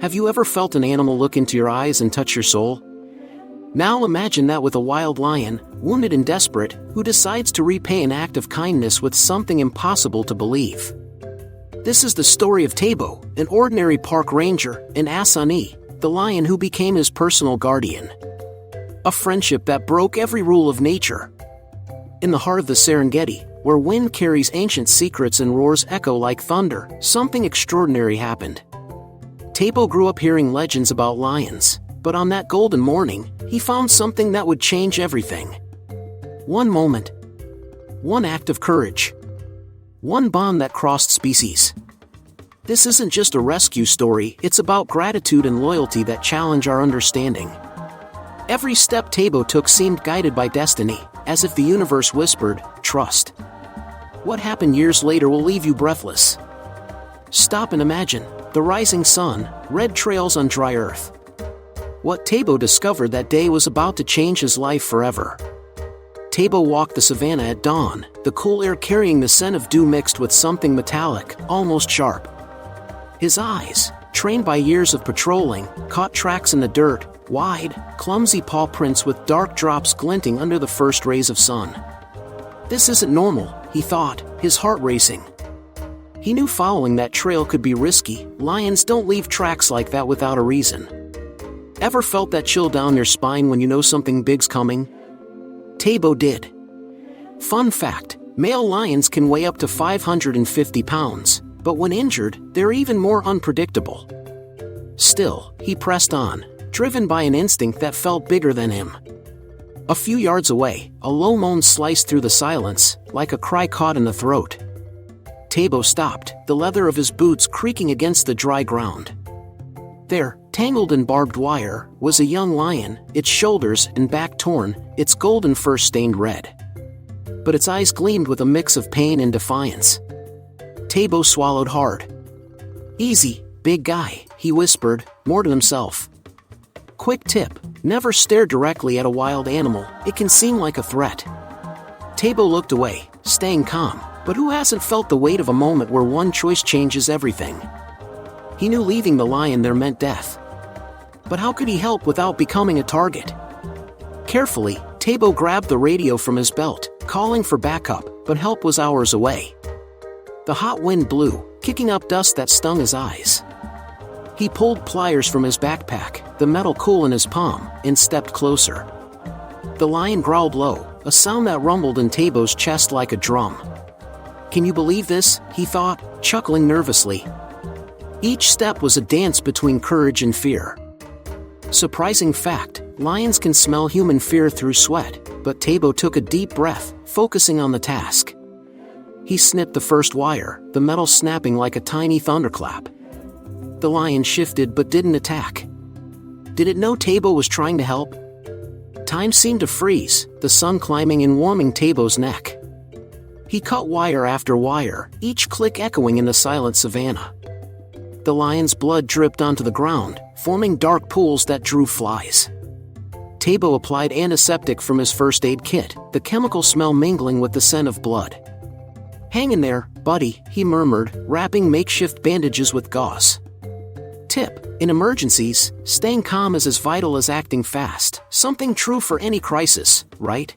Have you ever felt an animal look into your eyes and touch your soul? Now imagine that with a wild lion, wounded and desperate, who decides to repay an act of kindness with something impossible to believe. This is the story of Tabo, an ordinary park ranger, and Assani, the lion who became his personal guardian. A friendship that broke every rule of nature. In the heart of the Serengeti, where wind carries ancient secrets and roars echo like thunder, something extraordinary happened. Tabo grew up hearing legends about lions, but on that golden morning, he found something that would change everything. One moment. One act of courage. One bond that crossed species. This isn't just a rescue story, it's about gratitude and loyalty that challenge our understanding. Every step Tabo took seemed guided by destiny, as if the universe whispered, "Trust." What happened years later will leave you breathless. Stop and imagine, the rising sun, red trails on dry earth. What Tabo discovered that day was about to change his life forever. Tabo walked the savannah at dawn, the cool air carrying the scent of dew mixed with something metallic, almost sharp. His eyes, trained by years of patrolling, caught tracks in the dirt, wide, clumsy paw prints with dark drops glinting under the first rays of sun. This isn't normal, he thought, his heart racing. He knew following that trail could be risky. Lions don't leave tracks like that without a reason. Ever felt that chill down your spine when you know something big's coming? Tabo did. Fun fact, male lions can weigh up to 550 pounds, but when injured, they're even more unpredictable. Still, he pressed on, driven by an instinct that felt bigger than him. A few yards away, a low moan sliced through the silence, like a cry caught in the throat. Tabo stopped, the leather of his boots creaking against the dry ground. There, tangled in barbed wire, was a young lion, its shoulders and back torn, its golden fur stained red. But its eyes gleamed with a mix of pain and defiance. Tabo swallowed hard. "Easy, big guy," he whispered, more to himself. Quick tip, never stare directly at a wild animal, it can seem like a threat. Tabo looked away, staying calm, but who hasn't felt the weight of a moment where one choice changes everything? He knew leaving the lion there meant death. But how could he help without becoming a target? Carefully, Tabo grabbed the radio from his belt, calling for backup, but help was hours away. The hot wind blew, kicking up dust that stung his eyes. He pulled pliers from his backpack, the metal cool in his palm, and stepped closer. The lion growled low, a sound that rumbled in Tabo's chest like a drum. "Can you believe this?" he thought, chuckling nervously. Each step was a dance between courage and fear. Surprising fact, lions can smell human fear through sweat, but Tabo took a deep breath, focusing on the task. He snipped the first wire, the metal snapping like a tiny thunderclap. The lion shifted but didn't attack. Did it know Tabo was trying to help? Time seemed to freeze, the sun climbing and warming Tabo's neck. He cut wire after wire, each click echoing in the silent savannah. The lion's blood dripped onto the ground, forming dark pools that drew flies. Tabo applied antiseptic from his first aid kit, the chemical smell mingling with the scent of blood. "Hang in there, buddy," he murmured, wrapping makeshift bandages with gauze. Tip: in emergencies, staying calm is as vital as acting fast, something true for any crisis, right?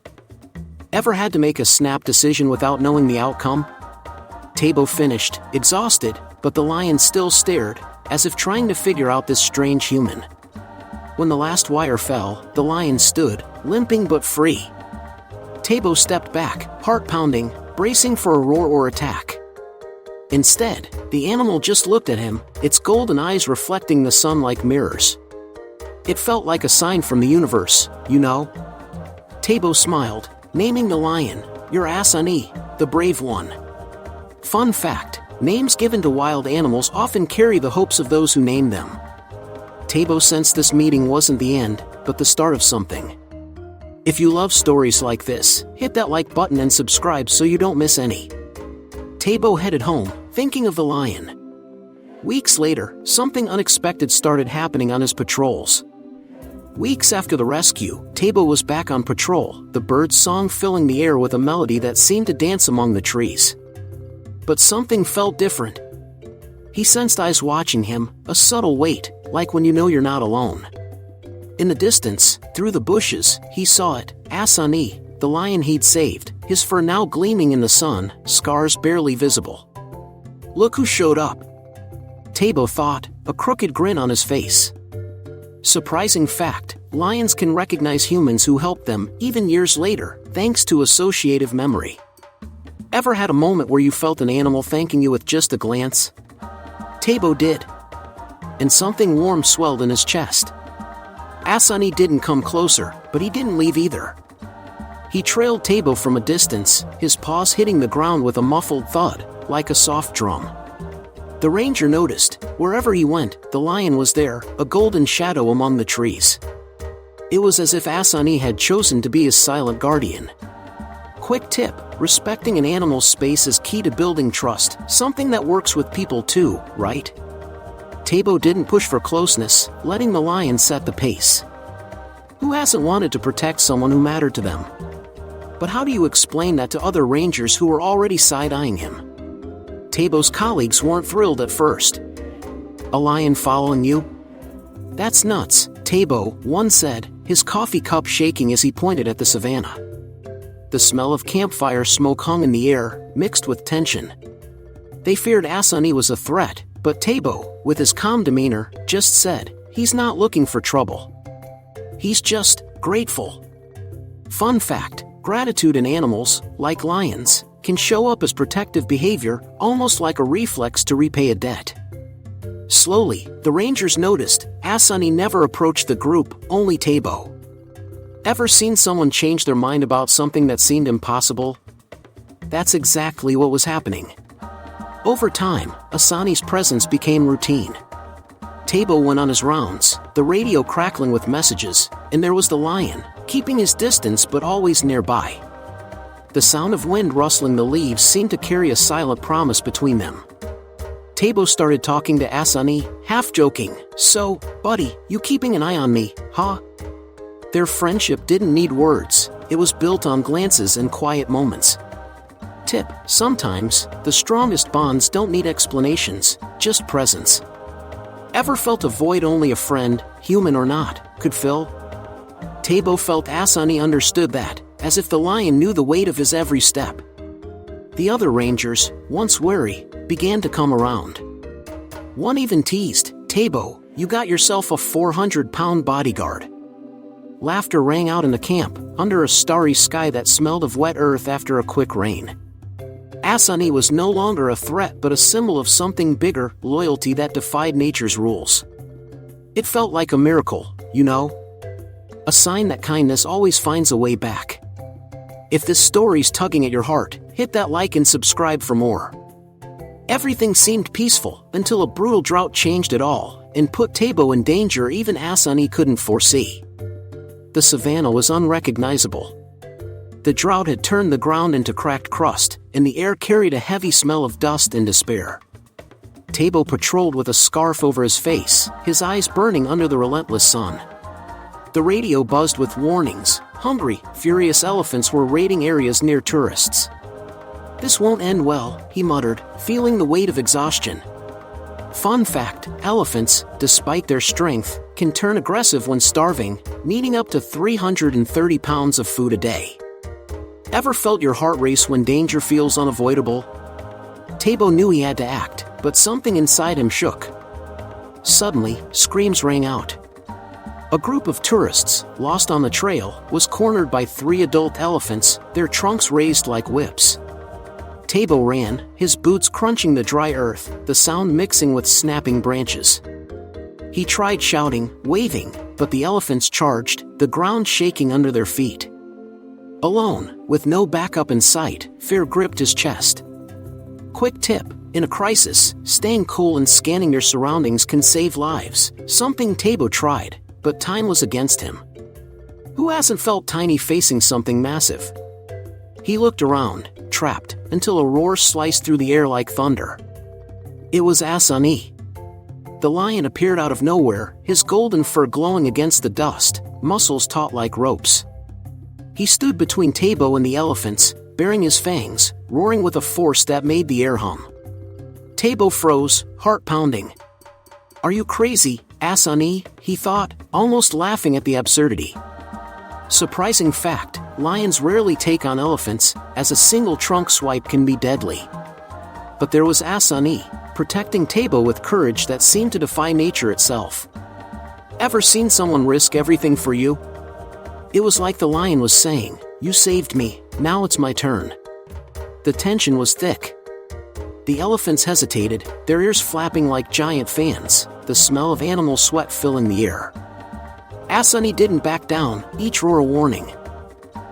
Ever had to make a snap decision without knowing the outcome? Tabo finished, exhausted, but the lion still stared, as if trying to figure out this strange human. When the last wire fell, the lion stood, limping but free. Tabo stepped back, heart pounding, bracing for a roar or attack. Instead, the animal just looked at him, its golden eyes reflecting the sun like mirrors. It felt like a sign from the universe, you know? Tabo smiled, naming the lion, "You're Assani, the brave one." Fun fact, names given to wild animals often carry the hopes of those who name them. Tabo sensed this meeting wasn't the end, but the start of something. If you love stories like this, hit that like button and subscribe so you don't miss any. Tabo headed home, thinking of the lion. Weeks later, something unexpected started happening on his patrols. Weeks after the rescue, Tabo was back on patrol, the bird's song filling the air with a melody that seemed to dance among the trees. But something felt different. He sensed eyes watching him, a subtle weight, like when you know you're not alone. In the distance, through the bushes, he saw it, Assani, the lion he'd saved, his fur now gleaming in the sun, scars barely visible. Look who showed up. Tabo thought, a crooked grin on his face. Surprising fact, lions can recognize humans who helped them, even years later, thanks to associative memory. Ever had a moment where you felt an animal thanking you with just a glance? Tabo did. And something warm swelled in his chest. Assani didn't come closer, but he didn't leave either. He trailed Tabo from a distance, his paws hitting the ground with a muffled thud, like a soft drum. The ranger noticed, wherever he went, the lion was there, a golden shadow among the trees. It was as if Assani had chosen to be his silent guardian. Quick tip, respecting an animal's space is key to building trust, something that works with people too, right? Tabo didn't push for closeness, letting the lion set the pace. Who hasn't wanted to protect someone who mattered to them? But how do you explain that to other rangers who were already side-eyeing him? Tabo's colleagues weren't thrilled at first. A lion following you? That's nuts, Tabo, one said, his coffee cup shaking as he pointed at the savannah. The smell of campfire smoke hung in the air, mixed with tension. They feared Assani was a threat, but Tabo, with his calm demeanor, just said, he's not looking for trouble. He's just grateful. Fun fact, gratitude in animals, like lions, can show up as protective behavior, almost like a reflex to repay a debt. Slowly, the rangers noticed, Assani never approached the group, only Tabo. Ever seen someone change their mind about something that seemed impossible? That's exactly what was happening. Over time, Assani's presence became routine. Tabo went on his rounds, the radio crackling with messages, and there was the lion, keeping his distance but always nearby. The sound of wind rustling the leaves seemed to carry a silent promise between them. Tabo started talking to Assani, half joking, so, buddy, you keeping an eye on me, huh? Their friendship didn't need words, it was built on glances and quiet moments. Tip, sometimes, the strongest bonds don't need explanations, just presence. Ever felt a void only a friend, human or not, could fill? Tabo felt Assani understood that, as if the lion knew the weight of his every step. The other rangers, once wary, began to come around. One even teased, Tabo, you got yourself a 400-pound bodyguard. Laughter rang out in the camp, under a starry sky that smelled of wet earth after a quick rain. Assani was no longer a threat but a symbol of something bigger, loyalty that defied nature's rules. It felt like a miracle, you know? A sign that kindness always finds a way back. If this story's tugging at your heart, hit that like and subscribe for more. Everything seemed peaceful until a brutal drought changed it all and put Tabo in danger even Assani couldn't foresee. The savannah was unrecognizable. The drought had turned the ground into cracked crust, and the air carried a heavy smell of dust and despair. Tabo patrolled with a scarf over his face, his eyes burning under the relentless sun. The radio buzzed with warnings. Hungry, furious elephants were raiding areas near tourists. This won't end well, he muttered, feeling the weight of exhaustion. Fun fact, elephants, despite their strength, can turn aggressive when starving, needing up to 330 pounds of food a day. Ever felt your heart race when danger feels unavoidable? Tabo knew he had to act, but something inside him shook. Suddenly, screams rang out. A group of tourists, lost on the trail, was cornered by 3 adult elephants, their trunks raised like whips. Tabo ran, his boots crunching the dry earth, the sound mixing with snapping branches. He tried shouting, waving, but the elephants charged, the ground shaking under their feet. Alone, with no backup in sight, fear gripped his chest. Quick tip, in a crisis, staying cool and scanning your surroundings can save lives, something Tabo tried, but time was against him. Who hasn't felt tiny facing something massive? He looked around, trapped, until a roar sliced through the air like thunder. It was Assani. The lion appeared out of nowhere, his golden fur glowing against the dust, muscles taut like ropes. He stood between Tabo and the elephants, baring his fangs, roaring with a force that made the air hum. Tabo froze, heart pounding. Are you crazy? Assani, he thought, almost laughing at the absurdity. Surprising fact, lions rarely take on elephants, as a single trunk swipe can be deadly. But there was Assani, protecting Tabo with courage that seemed to defy nature itself. Ever seen someone risk everything for you? It was like the lion was saying, "You saved me, now it's my turn." The tension was thick. The elephants hesitated, their ears flapping like giant fans, the smell of animal sweat filling the air. Assani didn't back down, each roar a warning.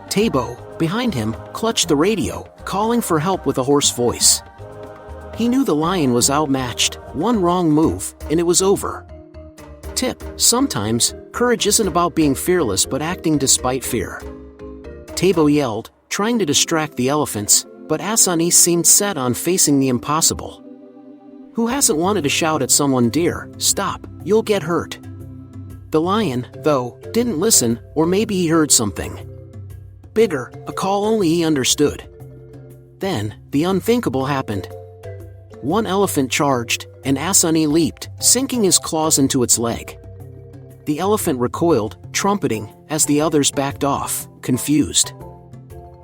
Tabo, behind him, clutched the radio, calling for help with a hoarse voice. He knew the lion was outmatched, one wrong move, and it was over. Tip: sometimes, courage isn't about being fearless but acting despite fear. Tabo yelled, trying to distract the elephants, but Assani seemed set on facing the impossible. Who hasn't wanted to shout at someone, "Dear, stop, you'll get hurt"? The lion, though, didn't listen, or maybe he heard something bigger, a call only he understood. Then, the unthinkable happened. One elephant charged, and Assani leaped, sinking his claws into its leg. The elephant recoiled, trumpeting, as the others backed off, confused.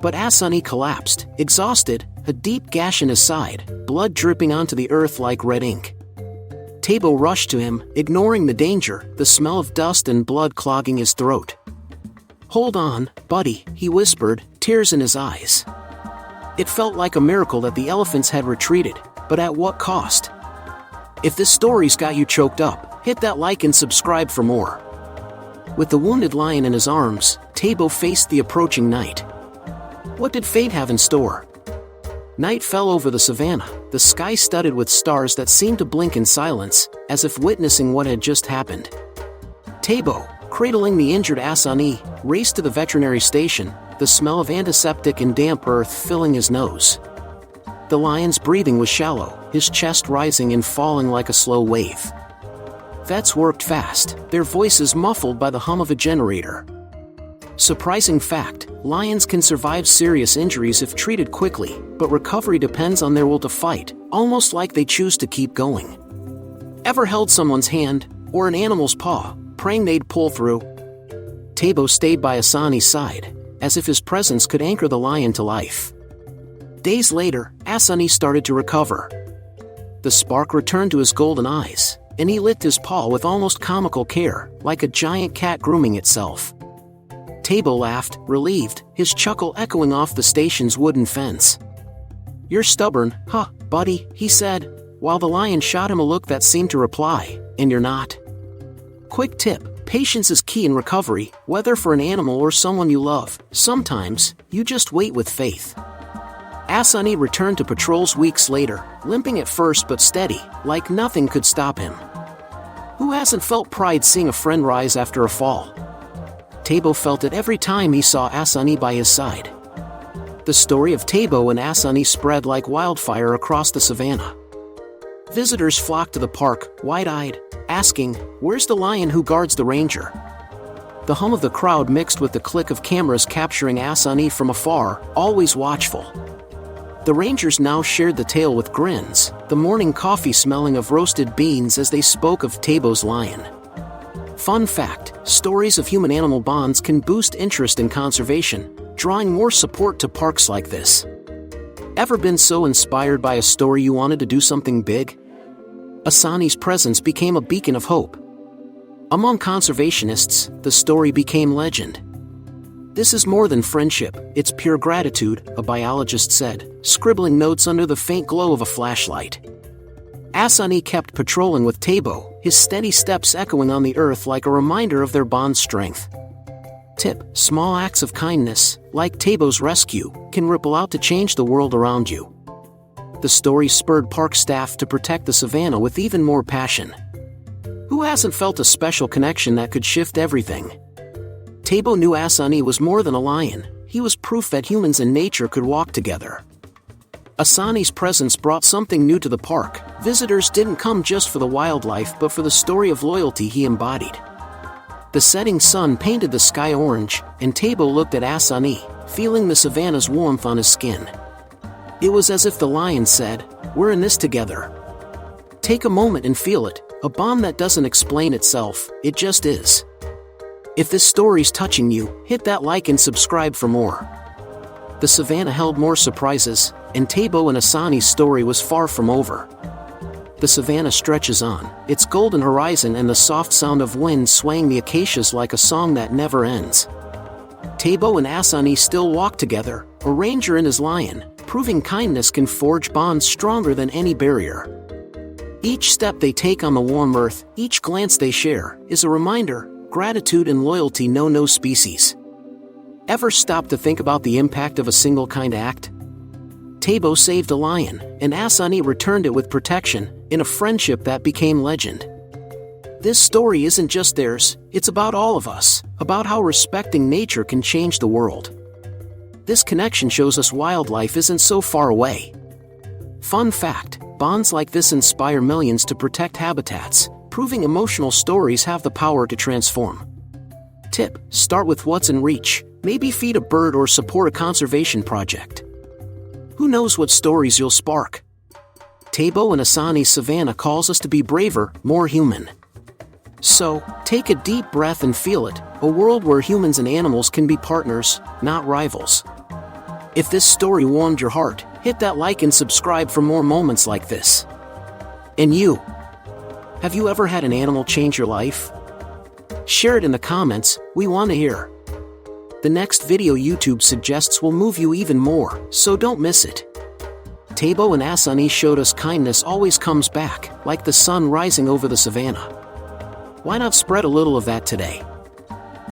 But Assani collapsed, exhausted, a deep gash in his side, blood dripping onto the earth like red ink. Tabo rushed to him, ignoring the danger, the smell of dust and blood clogging his throat. "Hold on, buddy," he whispered, tears in his eyes. It felt like a miracle that the elephants had retreated, but at what cost? If this story's got you choked up, hit that like and subscribe for more. With the wounded lion in his arms, Tabo faced the approaching night. What did fate have in store? Night fell over the savannah, the sky studded with stars that seemed to blink in silence, as if witnessing what had just happened. Tabo, cradling the injured Assani, raced to the veterinary station, the smell of antiseptic and damp earth filling his nose. The lion's breathing was shallow, his chest rising and falling like a slow wave. Vets worked fast, their voices muffled by the hum of a generator. Surprising fact, lions can survive serious injuries if treated quickly, but recovery depends on their will to fight, almost like they choose to keep going. Ever held someone's hand, or an animal's paw, praying they'd pull through? Tabo stayed by Assani's side, as if his presence could anchor the lion to life. Days later, Assani started to recover. The spark returned to his golden eyes, and he licked his paw with almost comical care, like a giant cat grooming itself. Tabo laughed, relieved, his chuckle echoing off the station's wooden fence. "You're stubborn, huh, buddy," he said, while the lion shot him a look that seemed to reply, "And you're not." Quick tip: patience is key in recovery, whether for an animal or someone you love. Sometimes, you just wait with faith. Assani returned to patrols weeks later, limping at first but steady, like nothing could stop him. Who hasn't felt pride seeing a friend rise after a fall? Tabo felt it every time he saw Assani by his side. The story of Tabo and Assani spread like wildfire across the savannah. Visitors flocked to the park, wide-eyed, asking, "Where's the lion who guards the ranger?" The hum of the crowd mixed with the click of cameras capturing Assani from afar, always watchful. The rangers now shared the tale with grins, the morning coffee smelling of roasted beans as they spoke of Tabo's lion. Fun fact: stories of human-animal bonds can boost interest in conservation, drawing more support to parks like this. Ever been so inspired by a story you wanted to do something big? Assani's presence became a beacon of hope. Among conservationists, the story became legend. "This is more than friendship, it's pure gratitude," a biologist said, scribbling notes under the faint glow of a flashlight. Assani kept patrolling with Tabo, his steady steps echoing on the earth like a reminder of their bond's strength. Tip: small acts of kindness, like Tabo's rescue, can ripple out to change the world around you. The story spurred park staff to protect the savannah with even more passion. Who hasn't felt a special connection that could shift everything? Tabo knew Assani was more than a lion, he was proof that humans and nature could walk together. Assani's presence brought something new to the park. Visitors didn't come just for the wildlife but for the story of loyalty he embodied. The setting sun painted the sky orange, and Tabo looked at Assani, feeling the savannah's warmth on his skin. It was as if the lion said, "We're in this together." Take a moment and feel it, A bond that doesn't explain itself, it just is. If this story's touching you, hit that like and subscribe for more. The savannah held more surprises, and Tabo and Assani's story was far from over. The savannah stretches on, its golden horizon and the soft sound of wind swaying the acacias like a song that never ends. Tabo and Assani still walk together, a ranger and his lion, proving kindness can forge bonds stronger than any barrier. Each step they take on the warm earth, each glance they share, is a reminder: gratitude and loyalty know no species. Ever stop to think about the impact of a single kind act? Tabo saved a lion, and Assani returned it with protection, in a friendship that became legend. This story isn't just theirs, it's about all of us, about how respecting nature can change the world. This connection shows us wildlife isn't so far away. Fun fact: bonds like this inspire millions to protect habitats, proving emotional stories have the power to transform. Tip: start with what's in reach, maybe feed a bird or support a conservation project. Who knows what stories you'll spark? Tabo and Assani's savannah calls us to be braver, more human. So, take a deep breath and feel it, a world where humans and animals can be partners, not rivals. If this story warmed your heart, hit that like and subscribe for more moments like this. And you? Have you ever had an animal change your life? Share it in the comments, we want to hear. The next video YouTube suggests will move you even more, so don't miss it. Tabo and Assani showed us kindness always comes back, like the sun rising over the savannah. Why not spread a little of that today?